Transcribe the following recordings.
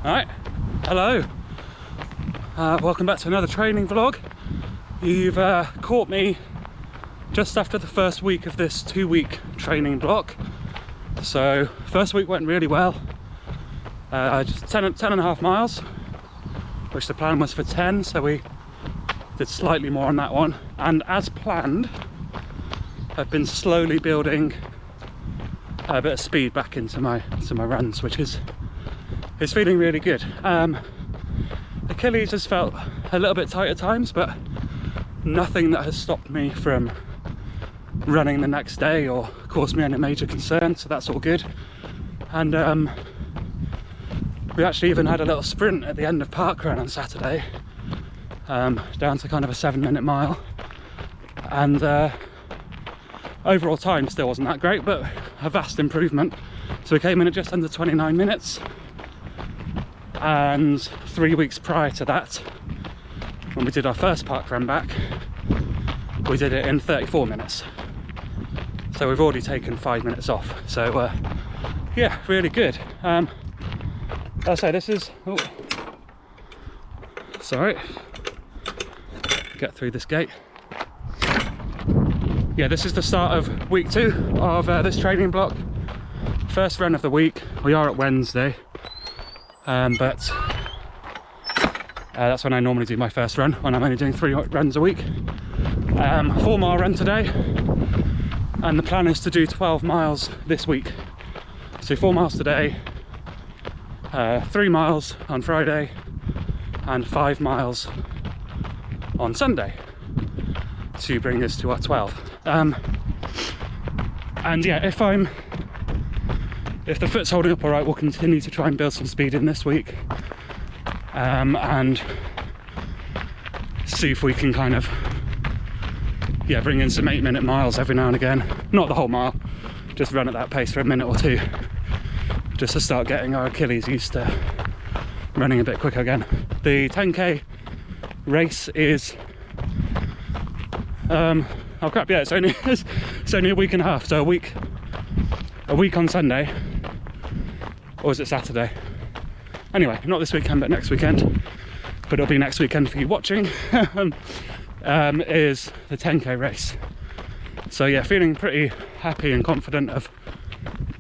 Alright, hello. Welcome back to another training vlog. You've caught me just after the first week of this 2-week training block. So, first week went really well. Just 10.5 miles, which the plan was for 10, so we did slightly more on that one. And as planned, I've been slowly building a bit of speed back into my runs, which is feeling really good. Achilles has felt a little bit tight at times, but nothing that has stopped me from running the next day or caused me any major concern, so that's all good. And we actually even had a little sprint at the end of Parkrun on Saturday, down to kind of a 7-minute mile, and overall time still wasn't that great, but a vast improvement. So we came in at just under 29 minutes, and 3 weeks prior to that, when we did our first Parkrun back, we did it in 34 minutes. So we've already taken 5 minutes off. So yeah, really good. As I say, this is, oh, sorry, get through this gate. Yeah, this is the start of week 2 of this training block. First run of the week. We are at Wednesday, but that's when I normally do my first run, when I'm only doing 3 runs a week. 4-mile run today, and the plan is to do 12 miles this week. So 4 miles today, 3 miles on Friday, and 5 miles on Sunday, to bring us to our 12. And yeah, if the foot's holding up all right, we'll continue to try and build some speed in this week, and see if we can kind of, yeah, bring in some 8-minute miles every now and again. Not the whole mile, just run at that pace for a minute or two, just to start getting our Achilles used to running a bit quicker again. The 10k race is oh crap, yeah, it's only a week and a half, so a week on Sunday, or is it Saturday? Anyway, not this weekend, but next weekend, but it'll be next weekend for you watching. Is the 10k race. So yeah, feeling pretty happy and confident of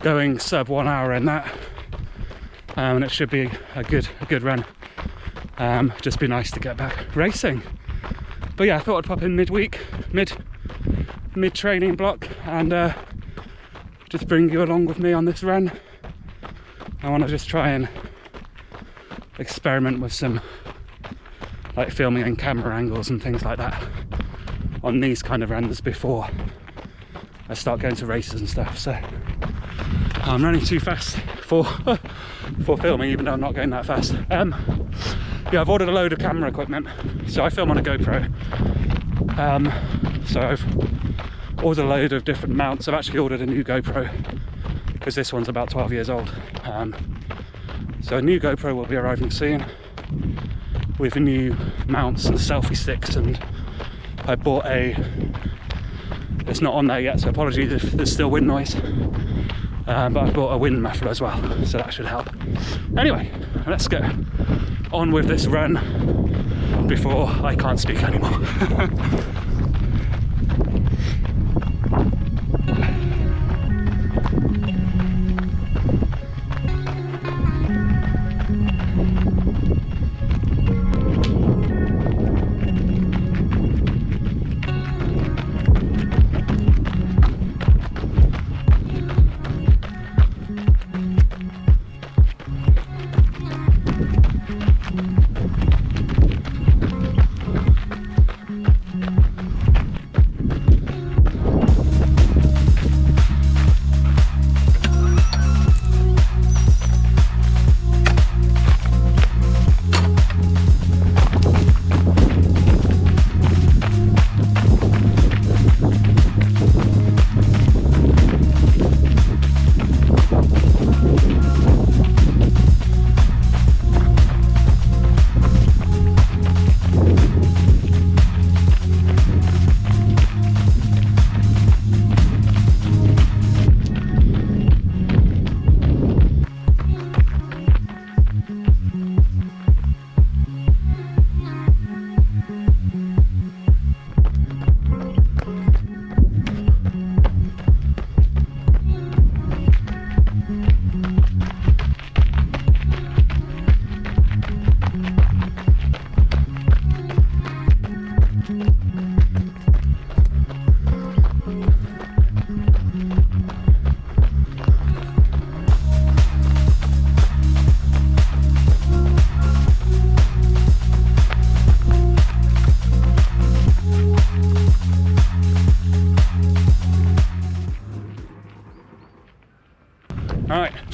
going sub 1 hour in that, and it should be a good run. Just be nice to get back racing. But yeah, I thought I'd pop in midweek, mid training block, and just bring you along with me on this run. I want to just try and experiment with some like filming and camera angles and things like that on these kind of runs before I start going to races and stuff. So I'm running too fast for filming, even though I'm not going that fast. Yeah, I've ordered a load of camera equipment, so I film on a GoPro. So I've ordered a load of different mounts. I've actually ordered a new GoPro because this one's about 12 years old. So a new GoPro will be arriving soon with new mounts and selfie sticks, and I bought it's not on there yet, so apologies if there's still wind noise, but I bought a wind muffler as well, so that should help. Anyway, let's get on with this run before I can't speak anymore.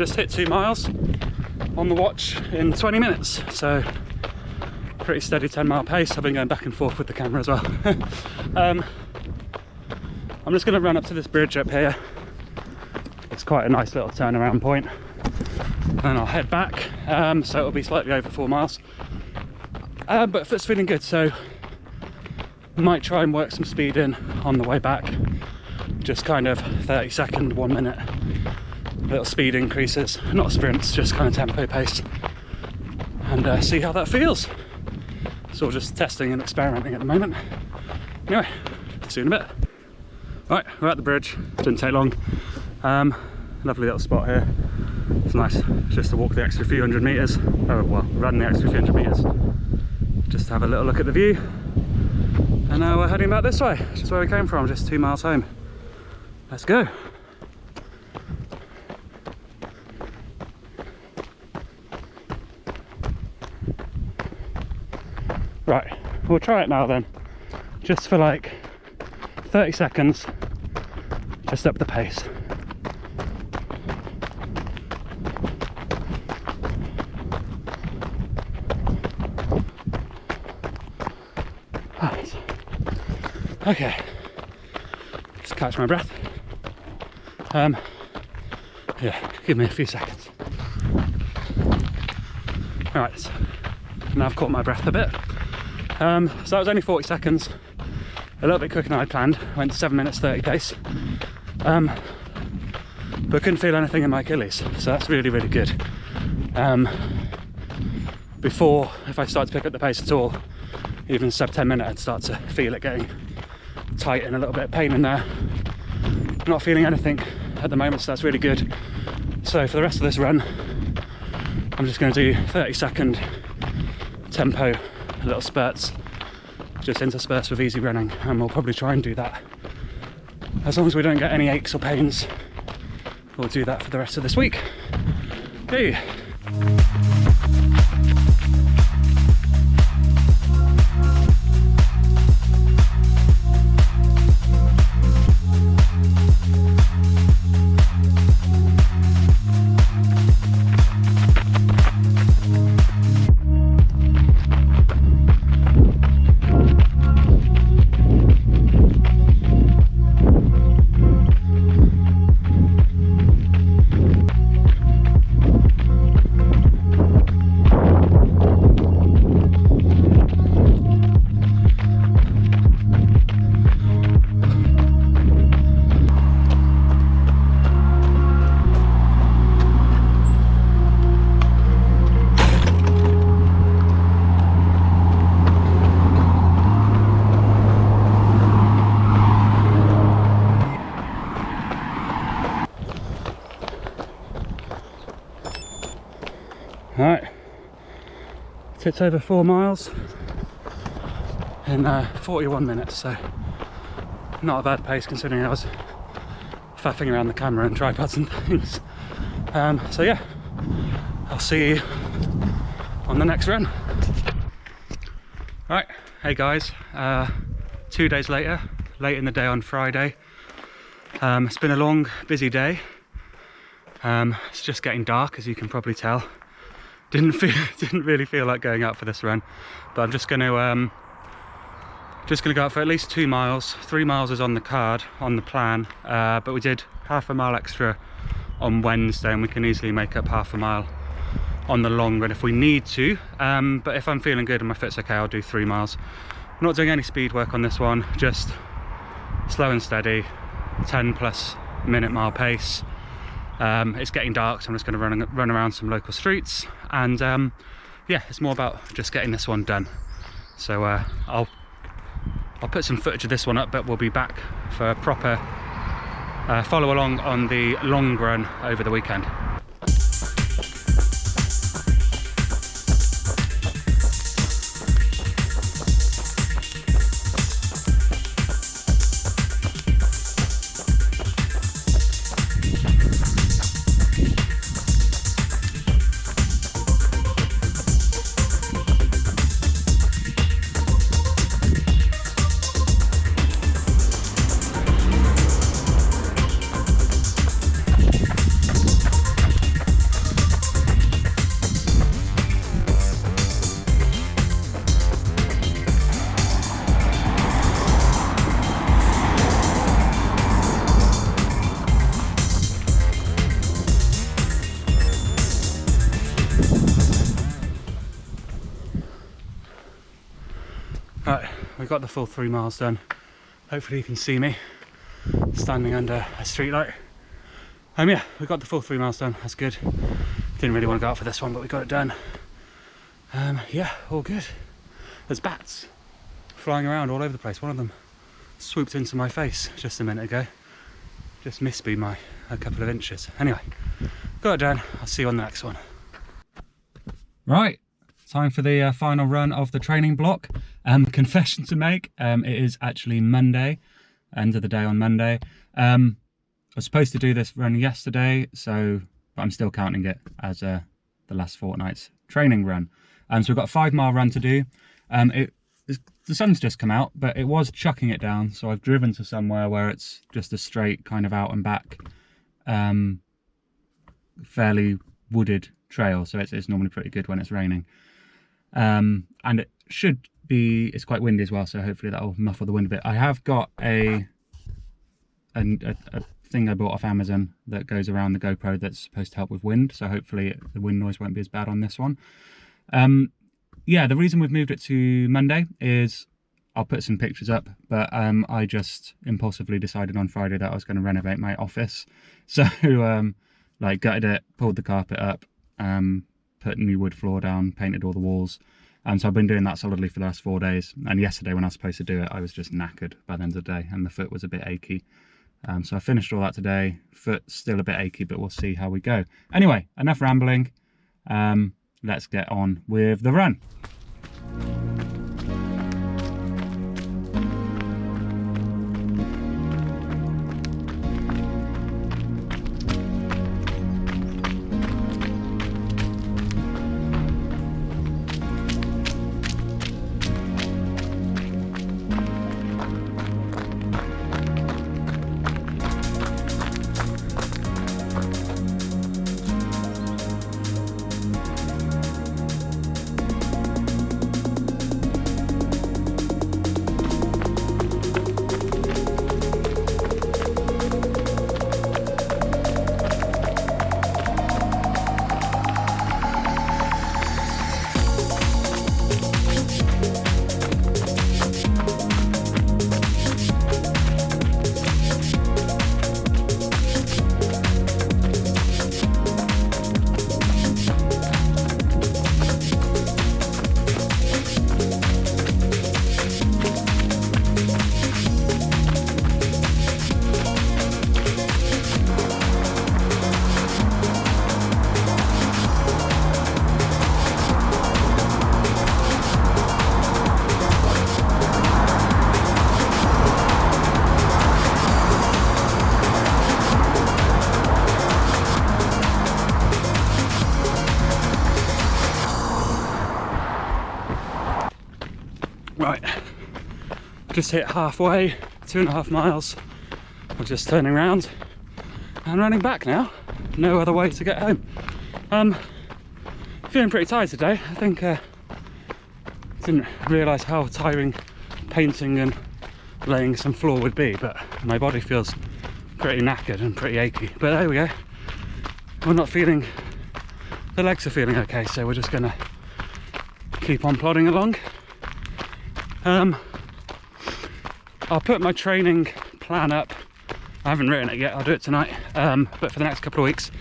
just hit 2 miles on the watch in 20 minutes. So pretty steady 10-mile pace. I've been going back and forth with the camera as well. I'm just going to run up to this bridge up here. It's quite a nice little turnaround point. And I'll head back. So it'll be slightly over 4 miles. But foot's feeling good, so might try and work some speed in on the way back. Just kind of 30-second, 1 minute little speed increases, not sprints, just kind of tempo pace, and see how that feels. So just testing and experimenting at the moment. Anyway, see you in a bit. Right, we're at the bridge. Didn't take long. Lovely little spot here. It's nice just to walk the extra few hundred meters. Oh well, run the extra few hundred meters. Just to have a little look at the view. And now we're heading back this way, which is where we came from, just 2 miles home. Let's go. Right, we'll try it now then. Just for like 30 seconds, just up the pace. Right. Okay, just catch my breath. Yeah, give me a few seconds. Right, now I've caught my breath a bit. So that was only 40 seconds, a little bit quicker than I planned. Went to 7 minutes 30 pace, but couldn't feel anything in my Achilles, so that's really, really good. Before, if I start to pick up the pace at all, even sub 10 minute, I'd start to feel it getting tight and a little bit of pain in there. Not feeling anything at the moment, so that's really good. So for the rest of this run, I'm just going to do 30-second tempo little spurts, just interspersed with easy running, and we'll probably try and do that as long as we don't get any aches or pains. We'll do that for the rest of this week. Hey. Alright, it's over 4 miles in 41 minutes, so not a bad pace considering I was faffing around the camera and tripods and things. So yeah, I'll see you on the next run. Alright, hey guys, 2 days later, late in the day on Friday. It's been a long, busy day. It's just getting dark, as you can probably tell. Didn't really feel like going out for this run, but I'm just going to go out for at least 2 miles. 3 miles is on the card, on the plan, but we did half a mile extra on Wednesday, and we can easily make up half a mile on the long run if we need to. But if I'm feeling good and my fit's okay, I'll do 3 miles. I'm not doing any speed work on this one, just slow and steady, 10+ minute mile pace. It's getting dark, so I'm just going to run around some local streets, and yeah, it's more about just getting this one done. So I'll put some footage of this one up, but we'll be back for a proper follow along on the long run over the weekend. we got the full 3 miles done. Hopefully you can see me standing under a streetlight. Yeah, we got the full 3 miles done, that's good. Didn't really want to go out for this one, but we got it done. Yeah, all good. There's bats flying around all over the place. One of them swooped into my face just a minute ago. Just missed me by a couple of inches. Anyway, got it done. I'll see you on the next one. Right, time for the final run of the training block. Confession to make, it is actually Monday, end of the day on Monday. I was supposed to do this run yesterday, but I'm still counting it as the last fortnight's training run. So we've got a 5 mile run to do. The sun's just come out, but it was chucking it down, so I've driven to somewhere where it's just a straight kind of out and back, fairly wooded trail, so it's normally pretty good when it's raining. And it should be, it's quite windy as well, so hopefully that'll muffle the wind a bit. I have got a thing I bought off Amazon that goes around the GoPro that's supposed to help with wind, so hopefully the wind noise won't be as bad on this one. Yeah, the reason we've moved it to Monday is, I'll put some pictures up, but I just impulsively decided on Friday that I was going to renovate my office. So like gutted it, pulled the carpet up, put new wood floor down, painted all the walls. And so I've been doing that solidly for the last 4 days. And yesterday when I was supposed to do it, I was just knackered by the end of the day and the foot was a bit achy. So I finished all that today. Foot's still a bit achy, but we'll see how we go. Anyway, enough rambling. Let's get on with the run. Right, just hit halfway, 2.5 miles. I'm just turning around and running back now. No other way to get home. Feeling pretty tired today. I think didn't realise how tiring painting and laying some floor would be, but my body feels pretty knackered and pretty achy. But there we go. We're not feeling, the legs are feeling okay, so we're just gonna keep on plodding along. I'll put my training plan up. I haven't written it yet, I'll do it tonight, but for the next couple of weeks.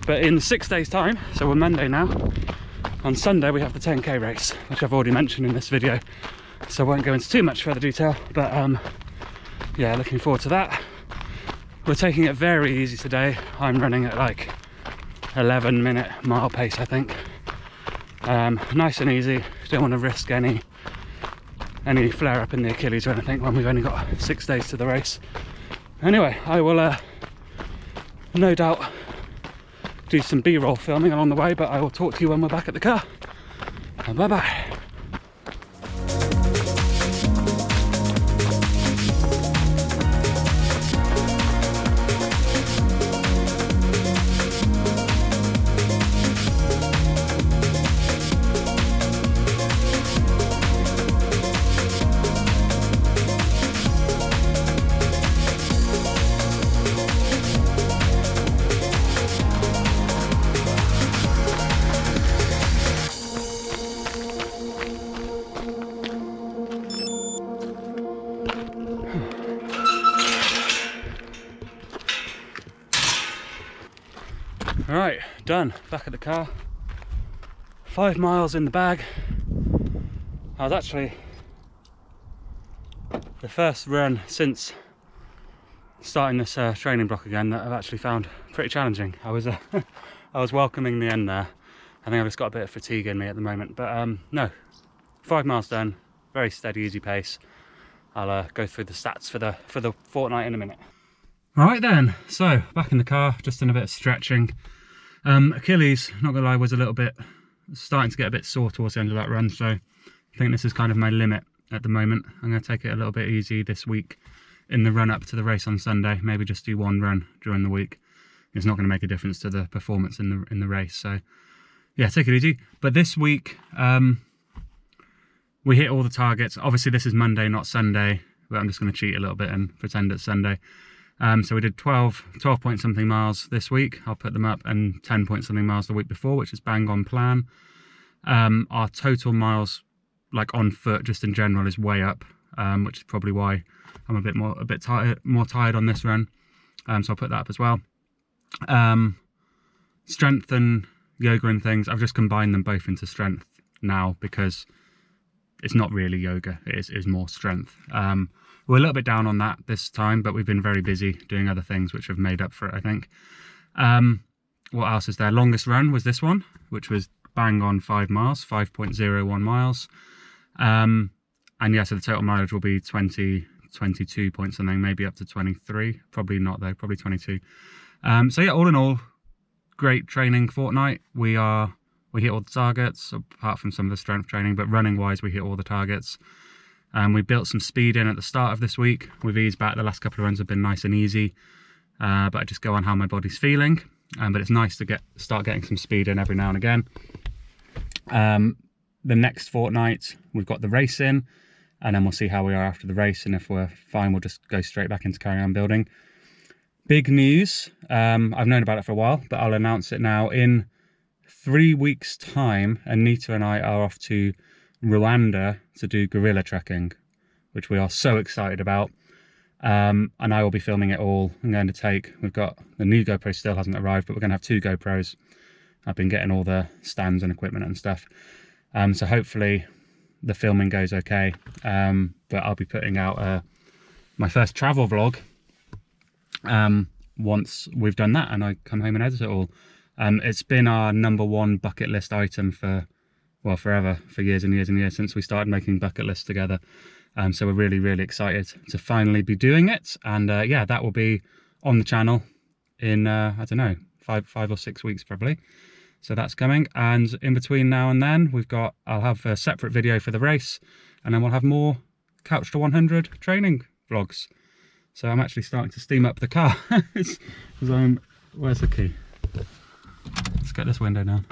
But in 6 days time, so we're Monday now, on Sunday we have the 10k race, which I've already mentioned in this video, so I won't go into too much further detail, but yeah, looking forward to that. We're taking it very easy today. I'm running at like 11-minute mile pace, I think. Nice and easy, don't want to risk any flare up in the Achilles or anything when we've only got 6 days to the race. Anyway, I will no doubt do some B-roll filming along the way, but I will talk to you when we're back at the car. Bye bye. done. Back at the car. 5 miles in the bag. I was actually the first run since starting this training block again that I've actually found pretty challenging. I was I was welcoming the end there. I think I've just got a bit of fatigue in me at the moment, but no, 5 miles done, very steady, easy pace. I'll go through the stats for the fortnight in a minute. Right then, so back in the car, just done a bit of stretching. Achilles, not gonna lie, was a little bit starting to get a bit sore towards the end of that run, so I think this is kind of my limit at the moment. I'm going to take it a little bit easy this week in the run up to the race on Sunday. Maybe just do one run during the week. It's not going to make a difference to the performance in the race, so yeah, take it easy. But this week we hit all the targets. Obviously this is Monday, not Sunday, but I'm just going to cheat a little bit and pretend it's Sunday. So we did 12 point something miles this week. I'll put them up, and 10 point something miles the week before, which is bang on plan. Our total miles, like on foot, just in general, is way up, which is probably why I'm a bit more tired on this run. So I'll put that up as well. Strength and yoga and things, I've just combined them both into strength now because it's not really yoga, it is more strength. We're a little bit down on that this time, but we've been very busy doing other things which have made up for it, I think. What else is there? Longest run was this one, which was bang on 5 miles, 5.01 miles. And yeah, so the total mileage will be 22 point something, maybe up to 23. Probably not though, probably 22. So yeah, all in all, great training fortnight. We hit all the targets, apart from some of the strength training, but running wise, we hit all the targets. We built some speed in at the start of this week. We've eased back. The last couple of runs have been nice and easy, but I just go on how my body's feeling. But it's nice to start getting some speed in every now and again. The next fortnight, we've got the race in, and then we'll see how we are after the race. And if we're fine, we'll just go straight back into carrying on building. Big news. I've known about it for a while, but I'll announce it now. In 3 weeks' time, Anita and I are off to Rwanda to do gorilla trekking, which we are so excited about. And I will be filming it all. We've got the new GoPro still hasn't arrived, but we're going to have 2 GoPros. I've been getting all the stands and equipment and stuff. So hopefully the filming goes okay. But I'll be putting out my first travel vlog once we've done that and I come home and edit it all. It's been our #1 bucket list item for, well, forever, for years and years and years, since we started making bucket lists together. So we're really, really excited to finally be doing it. And yeah, that will be on the channel in, I don't know, 5 or 6 weeks probably. So that's coming. And in between now and then, I'll have a separate video for the race, and then we'll have more Couch to 100 training vlogs. So I'm actually starting to steam up the car. Where's the key? Let's get this window down.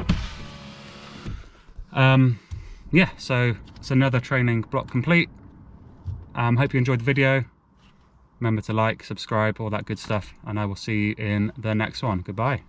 Yeah, so it's another training block complete. Hope you enjoyed the video. Remember to like, subscribe, all that good stuff, and I will see you in the next one. Goodbye.